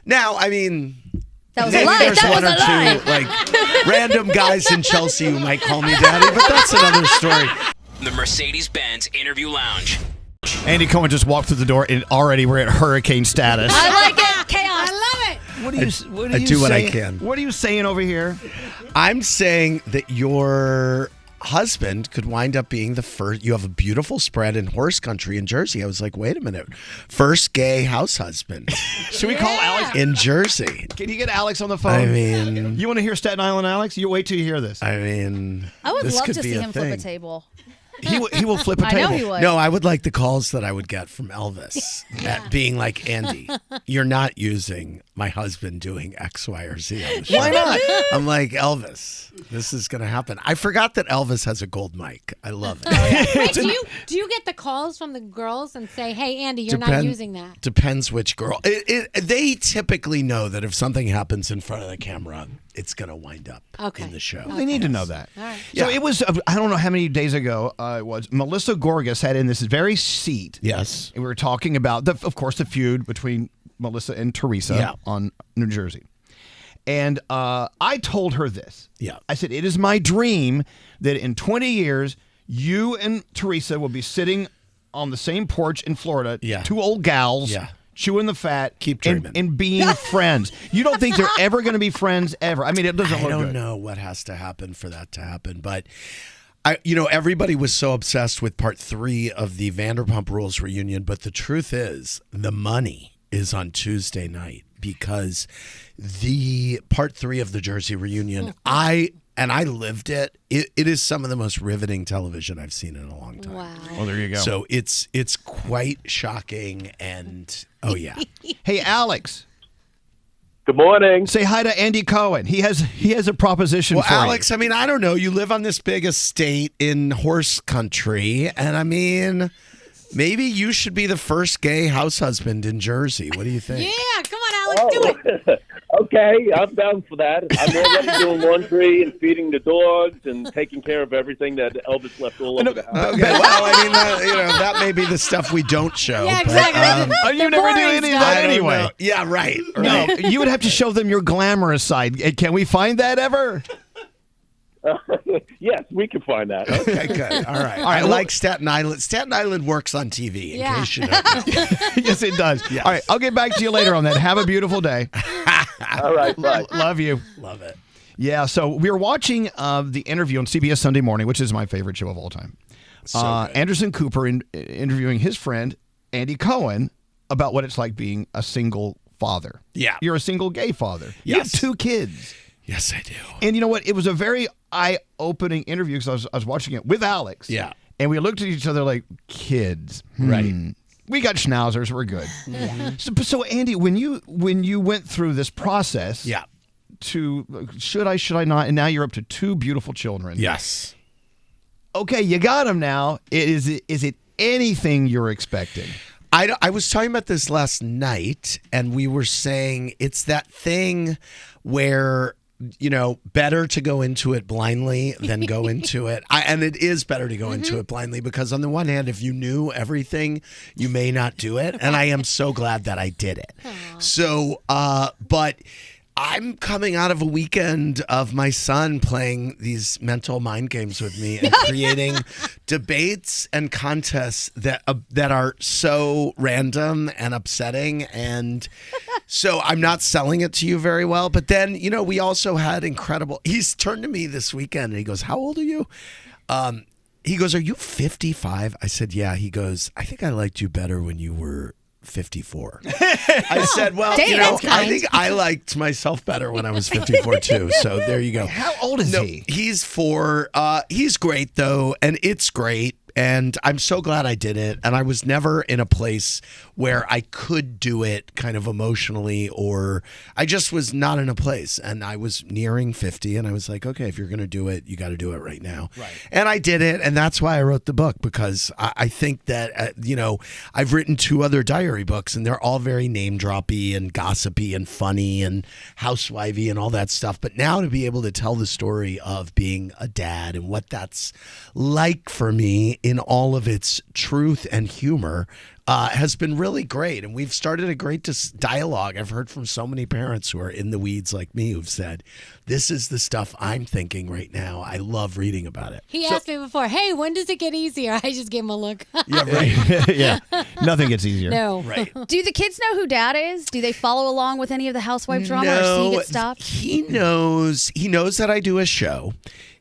Now, I mean, that was maybe a lie. there's That one was or a lie. two like random guys in Chelsea who might call me daddy, but that's another story. The Mercedes-Benz Interview Lounge. Andy Cohen just walked through the door, and already we're at hurricane status. I like it. Chaos. I love it. What are I you do what I saying? can. What are you saying over here? I'm saying that your husband could wind up being the first. You have a beautiful spread in horse country in Jersey. I was like, wait a minute. First gay house husband Should we call Alex? in Jersey. Can you get Alex on the phone? I mean, you want to hear Staten Island, Alex? You wait till you hear this. I mean, I would this love could to be see a him flip a thing. table. He will flip a I table. know he would. No, I would like the calls that I would get from Elvis at being like, Andy, you're not using my husband doing X, Y, or Z on the show. Why not? I'm like, Elvis, this is going to happen. I forgot that Elvis has a gold mic. I love it. Wait, do you get the calls from the girls and say, "Hey, Andy, you're not using that"? Depends which girl. They typically know that if something happens in front of the camera, it's going to wind up in the show. They need to know that. All right. So it was, I don't know how many days ago it was, Melissa Gorga sat in this very seat. Yes. And we were talking about, of course, the feud between Melissa and Teresa on New Jersey. And I told her this. Yeah. I said, it is my dream that in 20 years, you and Teresa will be sitting on the same porch in Florida, two old gals. Yeah. Chewing the fat, keep dreaming, and being friends. You don't think they're ever going to be friends ever? I mean, it doesn't look good. I don't know what has to happen for that to happen, but everybody was so obsessed with part 3 of the Vanderpump Rules reunion. But the truth is, the money is on Tuesday night because the part 3 of the Jersey reunion, I lived it. It is some of the most riveting television I've seen in a long time. Wow. Well, there you go. So it's quite shocking, and oh yeah. Hey, Alex. Good morning. Say hi to Andy Cohen. He has a proposition Well, for Alex, you. I mean, I don't know. You live on this big estate in horse country, and I mean, maybe you should be the first gay house husband in Jersey. What do you think? Yeah, come on, Alex, do it. Okay, I'm down for that. I'm already doing laundry and feeding the dogs and taking care of everything that Elvis left all over the house. Okay, well, I mean, that may be the stuff we don't show. Yeah, but, exactly. You never do any of that I don't anyway. know. Yeah, right. No, you would have to show them your glamorous side. Can we find that ever? Yes, we can find that. Okay, good. All right. I like Staten Island. Staten Island works on TV, in case you don't know. Yes, it does. Yes. All right, I'll get back to you later on that. Have a beautiful day. All right, bye. Love you. Love it. Yeah, so we were watching the interview on CBS Sunday Morning, which is my favorite show of all time. So good. Anderson Cooper interviewing his friend, Andy Cohen, about what it's like being a single father. Yeah. You're a single gay father. You have Yes. 2 kids. Yes, I do. And you know what? It was a very eye-opening interview because I was watching it with Alex. Yeah. And we looked at each other like, kids. Right. We got schnauzers. We're good. So, Andy, when you went through this process to should I not, and now you're up to 2 beautiful children. Yes. Okay, you got them now. Is it anything you're expecting? I was talking about this last night, and we were saying it's that thing where, better to go into it blindly than go into it. And it is better to go into it blindly because on the one hand, if you knew everything, you may not do it. And I am so glad that I did it. So, but I'm coming out of a weekend of my son playing these mental mind games with me and creating debates and contests that are so random and upsetting. And so I'm not selling it to you very well. But then, we also had he's turned to me this weekend and he goes, "How old are you?" He goes, "Are you 55? I said, "Yeah." He goes, "I think I liked you better when you were 54. I said, "Well, I think I liked myself better when I was 54 too." So there you go. How old is he? He's 4. He's great though, and it's great. And I'm so glad I did it. And I was never in a place where I could do it kind of emotionally, or I just was not in a place. And I was nearing 50 and I was like, okay, if you're going to do it, you got to do it right now. Right. And I did it. And that's why I wrote the book, because I think that, I've written 2 other diary books and they're all very name droppy and gossipy and funny and housewifey and all that stuff. But now to be able to tell the story of being a dad and what that's like for me in all of its truth and humor has been really great. And we've started a great dialogue. I've heard from so many parents who are in the weeds like me who've said, this is the stuff I'm thinking right now. I love reading about it. He asked me before, hey, when does it get easier? I just gave him a look. Yeah, right. Yeah, nothing gets easier. No. Right. Do the kids know who Dad is? Do they follow along with any of the housewife drama or see it stopped? He knows that I do a show.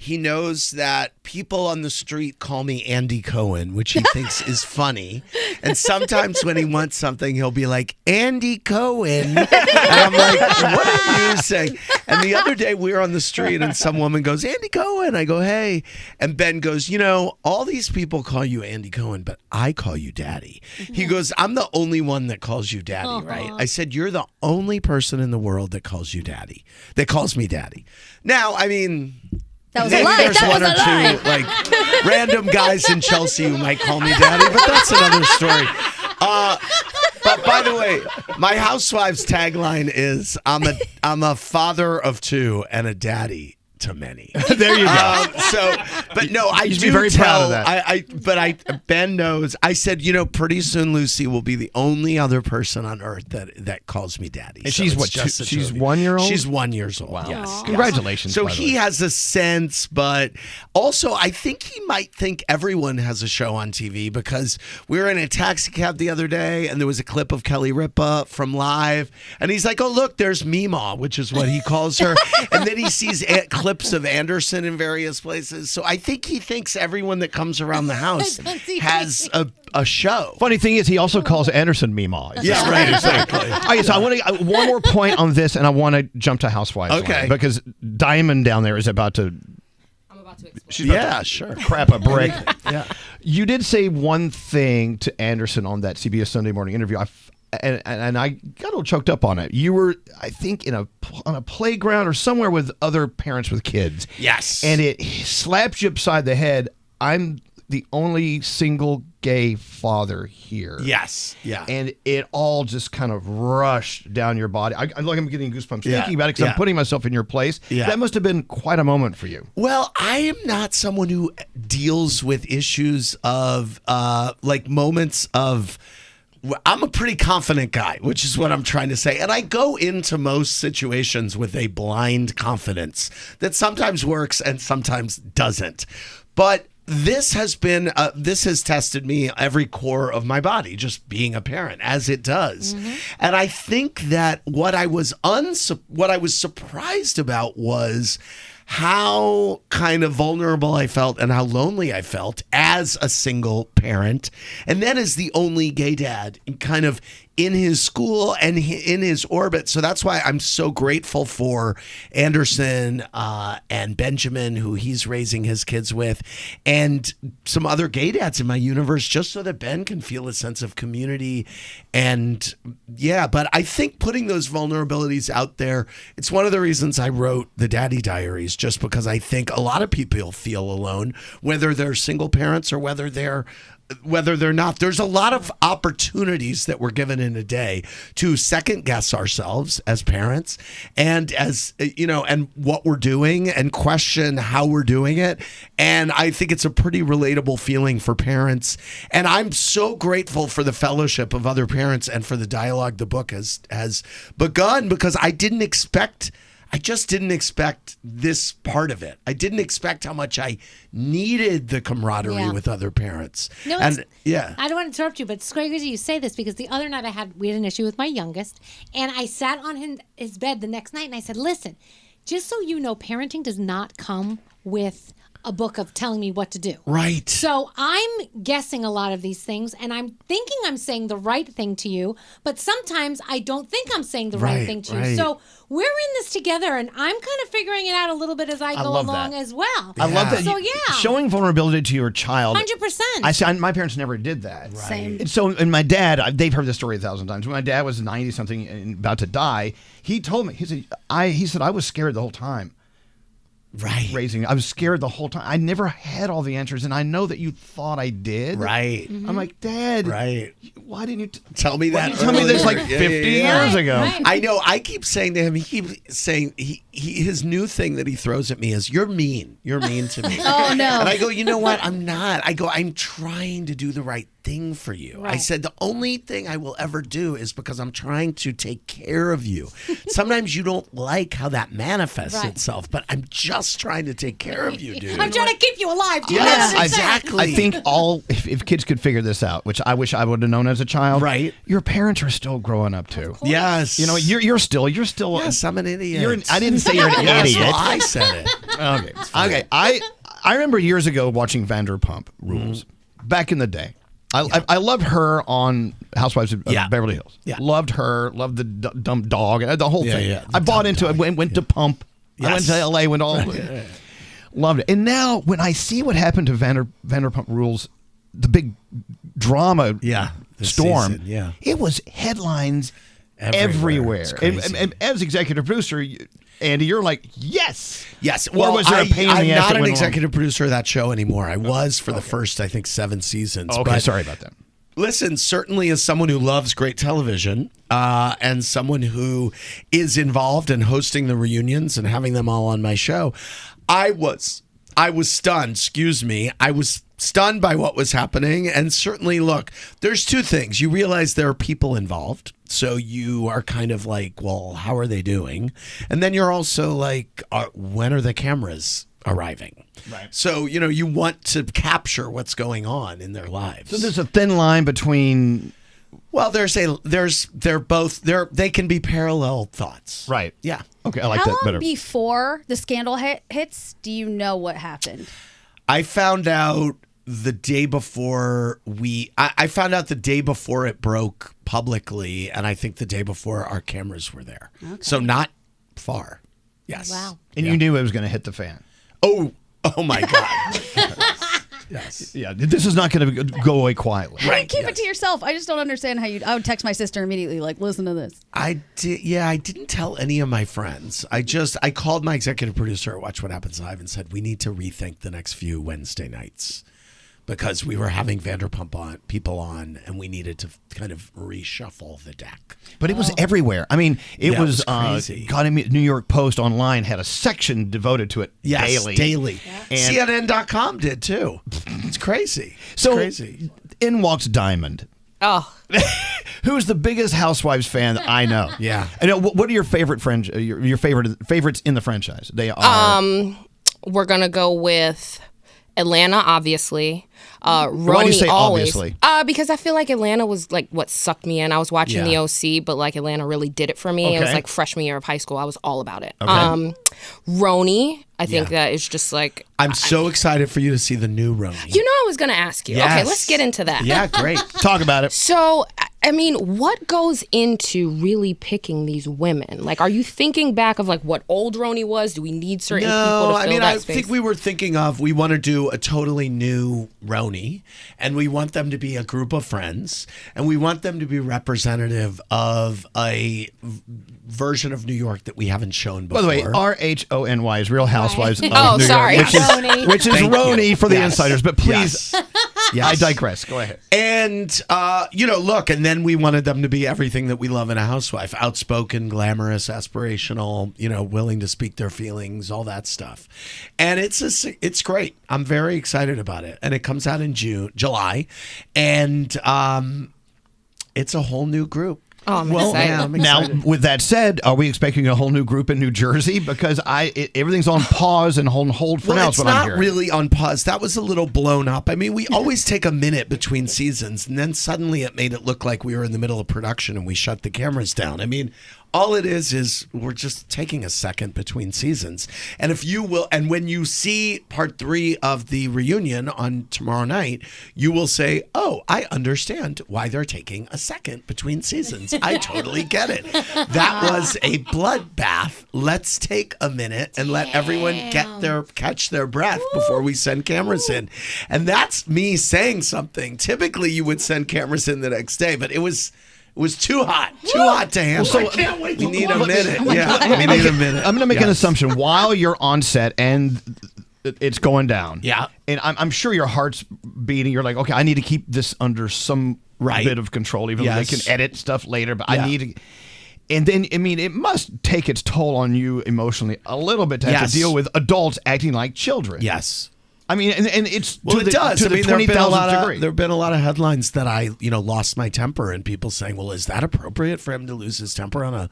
He knows that people on the street call me Andy Cohen, which he thinks is funny. And sometimes when he wants something, he'll be like, Andy Cohen. And I'm like, what are you saying? And the other day we were on the street and some woman goes, Andy Cohen. I go, hey. And Ben goes, all these people call you Andy Cohen, but I call you Daddy. He goes, I'm the only one that calls you Daddy, right? I said, you're the only person in the world that calls you Daddy, that calls me Daddy. Now, I mean... That was a maybe lie. there's That one was or a lie. two like random guys in Chelsea who might call me Daddy, but that's another story. But by the way, my Housewives tagline is I'm a father of two and a daddy to many. There you go. But no, I should do be very proud of that. Ben knows. I said, pretty soon Lucy will be the only other person on earth that calls me Daddy. And So she's it's what? just She's 1 year old. She's 1 year old. Wow. Yes. Congratulations. So by the he way. has a sense, but also I think he might think everyone has a show on TV because we were in a taxi cab the other day and there was a clip of Kelly Ripa from Live, and he's like, "Oh look, there's Meemaw," which is what he calls her, and then he sees clips of Anderson in various places. So I think he thinks everyone that comes around the house has a show. Funny thing is, he also calls Anderson Meemaw. Yeah, right, exactly. All right, so I want to one more point on this, and I want to jump to Housewives. Okay. Line, because Diamond down there is about to. I'm about to explain. She's about to sure. Crap a brick. Yeah. You did say one thing to Anderson on that CBS Sunday Morning interview. And I got a little choked up on it. You were, I think, on a playground or somewhere with other parents with kids. Yes. And it slapped you upside the head. I'm the only single gay father here. Yes. Yeah. And it all just kind of rushed down your body. I'm getting goosebumps thinking about it because I'm putting myself in your place. Yeah. That must have been quite a moment for you. Well, I am not someone who deals with issues of moments of. I'm a pretty confident guy, which is what I'm trying to say. And I go into most situations with a blind confidence that sometimes works and sometimes doesn't. But this has tested me every core of my body, just being a parent, as it does. Mm-hmm. And I think that what I was surprised about was how kind of vulnerable I felt and how lonely I felt as a single parent. And then as the only gay dad kind of in his school and in his orbit. So that's why I'm so grateful for Anderson and Benjamin, who he's raising his kids with, and some other gay dads in my universe, just so that Ben can feel a sense of community. And but I think putting those vulnerabilities out there, it's one of the reasons I wrote the Daddy Diaries, just because I think a lot of people feel alone, whether they're single parents or whether they're not. There's a lot of opportunities that we're given in a day to second guess ourselves as parents and as, and what we're doing and question how we're doing it. And I think it's a pretty relatable feeling for parents. And I'm so grateful for the fellowship of other parents and for the dialogue the book has begun, because I just didn't expect this part of it. I didn't expect how much I needed the camaraderie with other parents. No, I don't want to interrupt you, but it's crazy you say this, because the other night we had an issue with my youngest, and I sat on his bed the next night and I said, listen, just so you know, parenting does not come with a book of telling me what to do. Right. So I'm guessing a lot of these things, and I'm thinking I'm saying the right thing to you, but sometimes I don't think I'm saying the right thing to you. So we're in this together, and I'm kind of figuring it out a little bit as I go along as well. I love that. So showing vulnerability to your child. 100%. My parents never did that. Right. Same. And my dad, they've heard this story 1,000 times. When my dad was 90-something and about to die, he told me, he said, I was scared the whole time. Right. raising. I was scared the whole time. I never had all the answers, and I know that you thought I did. Right. I'm like, Dad. Right. Why didn't you Tell me that. tell me this like earlier. 50 years ago? Right. I know. I keep saying to him, he keeps saying his new thing that he throws at me is, "You're mean. You're mean to me." Oh, no. And I go, you know what? I'm not. I go, I'm trying to do the right thing for you. I Right. said, the only thing I will ever do is because I'm trying to take care of you. Sometimes you don't like how that manifests Right. itself, but I'm just trying to take care of you, dude. I'm trying to keep you alive. Do you Yes, not understand? exactly. I think if kids could figure this out, which I wish I would have known as a child, Right. Your parents are still growing up too. Yes. You know, you're still. Yes, I'm an idiot. I didn't say you're an Yes, idiot. well, I said it. Okay. Okay. I remember years ago watching Vanderpump Rules back in the day. I loved her on Housewives of Beverly Hills. Yeah. Loved her. Loved the dumb dog. The whole thing. yeah, I the bought dumb into dog. it. Went to Pump. I went Yes. to LA. Went all. Loved it. And now when I see what happened to Vanderpump Rules, the big drama this storm. season, yeah. It was headlines Everywhere. everywhere. It's crazy. And as executive producer, Andy, you're like, yes. Yes. Or Well, was there a pain in I'm the ass not that an went executive producer of that show anymore. I was for the first, I think, 7 seasons. Okay, but sorry about that. Listen, certainly as someone who loves great television and someone who is involved in hosting the reunions and having them all on my show, I was stunned. Excuse me. I was stunned by what was happening. And certainly, look, there's two things. You realize there are people involved. So you are kind of like, well, how are they doing? And then you're also like, when are the cameras arriving? Right. So, you want to capture what's going on in their lives. So there's a thin line between. Well, they can be parallel thoughts. Right. Yeah. Okay, I like How that long better. before the scandal hits do you know what happened? I found out the day before I found out the day before it broke publicly, and I think the day before our cameras were there. Okay. So not far. Yes. Wow. And you knew it was going to hit the fan. Oh my God. Yes. Yeah, this is not going to go away quietly. Right. Keep it to yourself. I just don't understand how I would text my sister immediately, like, listen to this. I did. Yeah, I didn't tell any of my friends. I called my executive producer at Watch What Happens Live and said, we need to rethink the next few Wednesday nights because we were having Vanderpump people on and we needed to kind of reshuffle the deck. But it was everywhere. I mean, it was crazy. New York Post online had a section devoted to it Daily. And CNN.com did too. It's crazy. It's so crazy. in walks Diamond. Oh, Who's the biggest Housewives fan that I know? Yeah. And what are your favorite your favorites in the franchise? They are. we're gonna go with Atlanta, obviously. Why do you RHONJ say always. obviously? Because I feel like Atlanta was like what sucked me in. I was watching Yeah. the OC, but like Atlanta really did it for me. It was Okay. like freshman year of high school. I was all about it. Okay. RHONJ, I think Yeah. that is just like. I'm so excited for you to see the new RHONJ. You know, I was gonna ask you. Okay, Yes. let's get into that. Yeah, great. Talk about it. So, I mean, what goes into really picking these women? Like, are you thinking back of like what old RHONJ was? Do we need certain people to fill I mean, that I space? think we were thinking of we want to do a totally new RHONJ, and we want them to be a group of friends, and we want them to be representative of a version of New York that we haven't shown before. By the way, RHONY is Real Housewives of Oh, New sorry. York, which is Thank RHONJ you. for the Yes. insiders. But please, Yes. I digress. Go ahead. And, look, and then we wanted them to be everything that we love in a housewife. Outspoken, glamorous, aspirational, willing to speak their feelings, all that stuff. And it's great. I'm very excited about it. And it comes out in July. And it's a whole new group. Oh, I'm excited. yeah, I'm Now, excited. with that said, are we expecting a whole new group in New Jersey? Because everything's on pause and on hold for now. It's Is what I'm not hearing. really on pause. That was a little blown up. I mean, we always take a minute between seasons, and then suddenly it made it look like we were in the middle of production and we shut the cameras down. I mean, all it is we're just taking a second between seasons. And if you will, and when you see part 3 of the reunion on tomorrow night, you will say, oh, I understand why they're taking a second between seasons. I totally get it. That was a bloodbath. Let's take a minute and let everyone catch their breath before we send cameras in. And that's me saying something. Typically you would send cameras in the next day, but it was was too hot to handle. So I can't wait. We need a God. minute. We need a minute. I'm going to make an assumption while you're on set and it's going down. Yeah. And I'm sure your heart's beating. You're like, okay, I need to keep this under some bit of control, even though they can edit stuff later. But I need to. And then, I mean, it must take its toll on you emotionally a little bit to have to deal with adults acting like children. Yes. I mean, and it's it does. To the 20,000th degree. There have been a lot of headlines that I, lost my temper, and people saying, "Well, is that appropriate for him to lose his temper on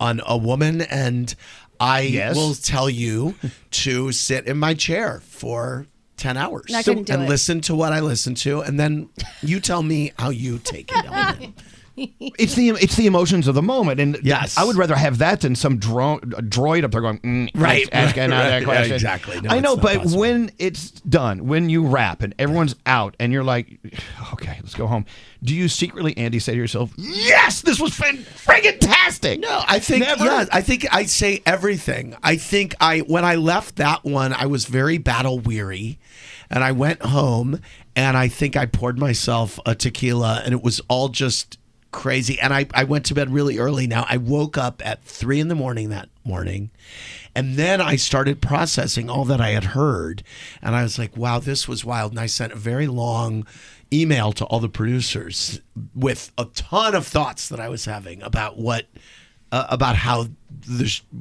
a woman?" And I will tell you to sit in my chair for 10 hours and listen to what I listen to, and then you tell me how you take it on. It's the emotions of the moment, and I would rather have that than some droid up there going ask another question. Yeah, exactly. No, I know, but possible. when it's done, when you wrap and everyone's out, and you're like, okay, let's go home. Do you secretly, Andy, say to yourself, "Yes, this was friggin-tastic"? No, I think I think I say everything. I think when I left that one, I was very battle weary, and I went home, and I think I poured myself a tequila, and it was all just crazy. And I went to bed really early. Now I woke up at 3 a.m. that morning, and then I started processing all that I had heard, and I was like, wow, this was wild. And I sent a very long email to all the producers with a ton of thoughts that I was having about about how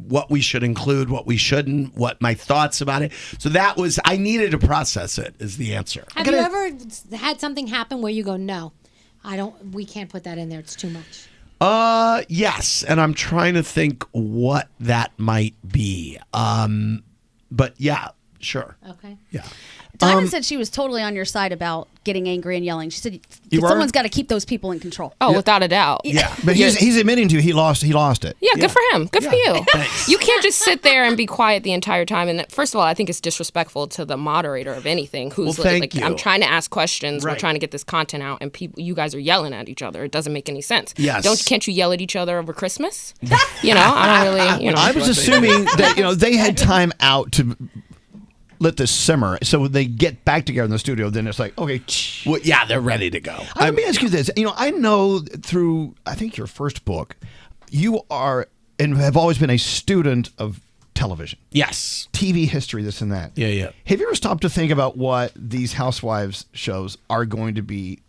what we should include, what we shouldn't, what my thoughts about it. So that was, I needed to process it, is the answer. Have you ever had something happen where you go, no, we can't put that in there, it's too much? Yes, and I'm trying to think what that might be. But yeah, sure. Okay. Yeah. Diamond said she was totally on your side about getting angry and yelling. She said someone's got to keep those people in control. Oh, without a doubt. Yeah. But he's admitting to you he lost it. Yeah, good for him. Good for you. Thanks. You can't just sit there and be quiet the entire time. And first of all, I think it's disrespectful to the moderator of anything who's thank you. I'm trying to ask questions, we're Right. trying to get this content out, and you guys are yelling at each other. It doesn't make any sense. Yes. Can't you yell at each other over Christmas? I don't really, I was assuming that they had time out to let this simmer, so when they get back together in the studio, then it's like, okay. Well, yeah, they're ready to go. Let me ask you this. I know through, I think, your first book, you are and have always been a student of television. Yes. TV history, this and that. Yeah. Have you ever stopped to think about what these Housewives shows are going to be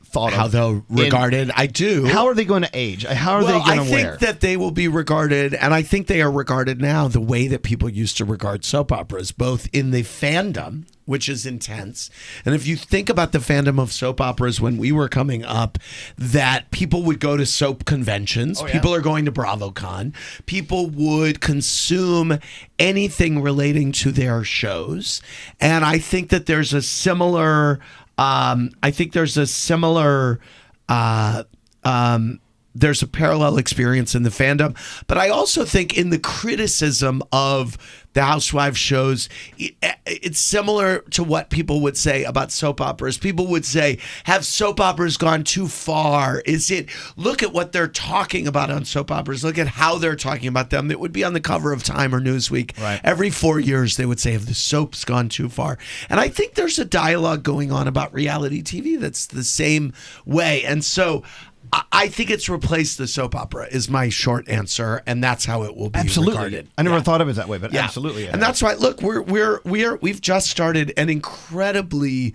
thought How of? they're regarded. I do. How are they going to age? How are they going to wear? I think that they will be regarded, and I think they are regarded now the way that people used to regard soap operas, both in the fandom, which is intense. And if you think about the fandom of soap operas when we were coming up, that people would go to soap conventions. Oh, yeah. People are going to BravoCon. People would consume anything relating to their shows. And I think that there's a similar... there's a parallel experience in the fandom, but I also think in the criticism of the Housewives shows, it's similar to what people would say about soap operas. People would say, have soap operas gone too far? Look at what they're talking about on soap operas. Look at how they're talking about them. It would be on the cover of Time or Newsweek. Right. Every 4 years, they would say, have the soaps gone too far? And I think there's a dialogue going on about reality TV that's the same way. And so I think it's replaced the soap opera is my short answer, and that's how it will be regarded. I never thought of it that way, but absolutely. And that's why, look, we've just started an incredibly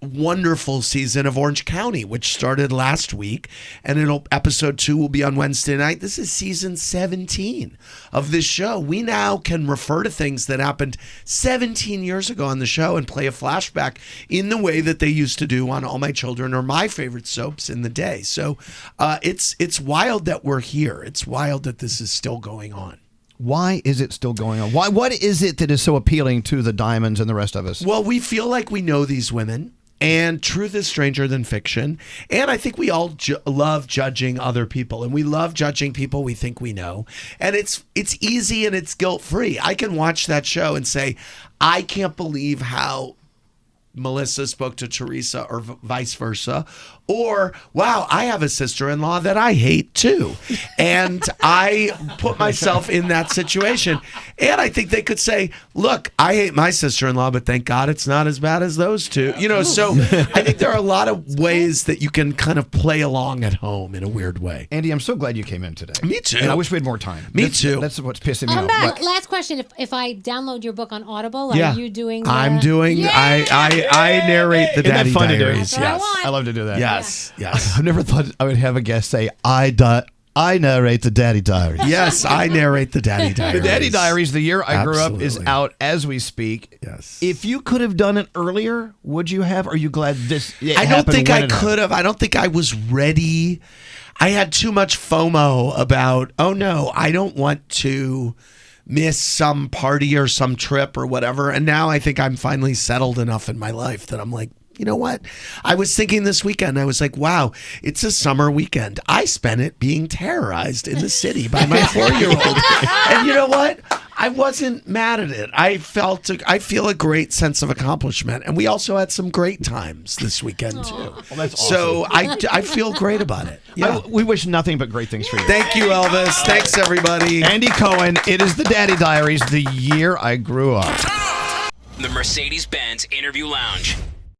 wonderful season of Orange County, which started last week, and episode 2 will be on Wednesday night. This is season 17 of this show. We now can refer to things that happened 17 years ago on the show and play a flashback in the way that they used to do on All My Children or my favorite soaps in the day. So it's wild that we're here. It's wild that this is still going on. Why is it still going on? What is it that is so appealing to the Diamonds and the rest of us? Well, we feel like we know these women, and truth is stranger than fiction. And I think we all love judging other people, and we love judging people we think we know. And it's easy and it's guilt-free. I can watch that show and say, I can't believe how Melissa spoke to Teresa or vice versa. Or, wow, I have a sister-in-law that I hate too. And I put myself in that situation. And I think they could say, look, I hate my sister-in-law, but thank God it's not as bad as those two. So I think there are a lot of ways that you can kind of play along at home in a weird way. Andy, I'm so glad you came in today. Me too. And I wish we had more time. Me too. That's what's pissing me off. But Last question. If I download your book on Audible, are you doing I'm doing, I narrate the Isn't that Daddy fun to do? Diaries. That's what I Yes. want. I love to do that. Yes. I've never thought I would have a guest say, I narrate the Daddy Diaries. Yes, I narrate the Daddy Diaries. The Daddy Diaries, The Year I Grew Up, is Absolutely. out as we speak. Yes. If you could have done it earlier, would you have? Are you glad I don't think I could have. I don't think I was ready. I had too much FOMO about, oh no, I don't want to miss some party or some trip or whatever. And now I think I'm finally settled enough in my life that I'm like, you know what? I was thinking this weekend, I was like, wow, it's a summer weekend. I spent it being terrorized in the city by my 4-year-old. And you know what? I wasn't mad at it. I feel a great sense of accomplishment. And we also had some great times this weekend, too. Well, that's awesome. So I feel great about it. Yeah. We wish nothing but great things for you. Thank you, Elvis. Thanks, everybody. Andy Cohen, it is the Daddy Diaries, The Year I Grew Up. The Mercedes-Benz Interview Lounge.